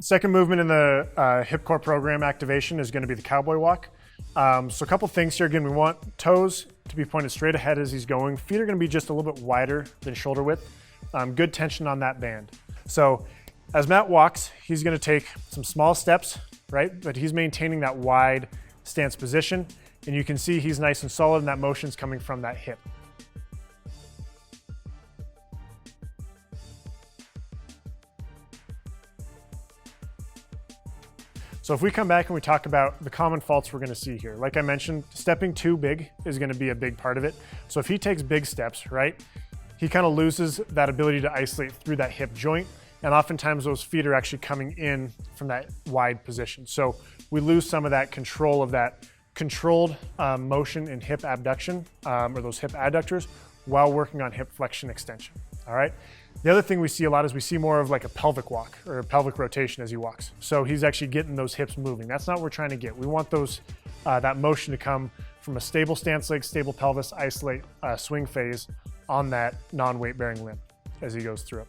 Second movement in the hip core program activation is going to be the cowboy walk. So a couple things here. Again, we want toes to be pointed straight ahead as he's going. Feet are going to be just a little bit wider than shoulder width. Good tension on that band. So as Matt walks, he's going to take some small steps, right? But he's maintaining that wide stance position. And you can see he's nice and solid, and that motion's coming from that hip. So if we come back and we talk about the common faults we're going to see here, like I mentioned, stepping too big is going to be a big part of it. So if he takes big steps, right, he kind of loses that ability to isolate through that hip joint. And oftentimes those feet are actually coming in from that wide position. So we lose some of that control of that controlled motion in hip abduction or those hip adductors while working on hip flexion extension. All right. The other thing we see a lot is we see more of like a pelvic walk or a pelvic rotation as he walks. So he's actually getting those hips moving. That's not what we're trying to get. We want those that motion to come from a stable stance leg, stable pelvis, isolate swing phase on that non-weight bearing limb as he goes through it.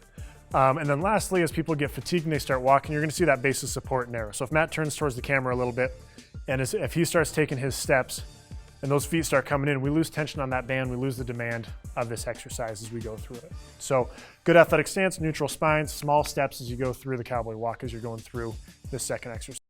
And then lastly, as people get fatigued and they start walking, you're going to see that base of support narrow. So if Matt turns towards the camera a little bit, and if he starts taking his steps and those feet start coming in, we lose tension on that band, we lose the demand of this exercise as we go through it. So good athletic stance, neutral spines, small steps as you go through the cowboy walk as you're going through this second exercise.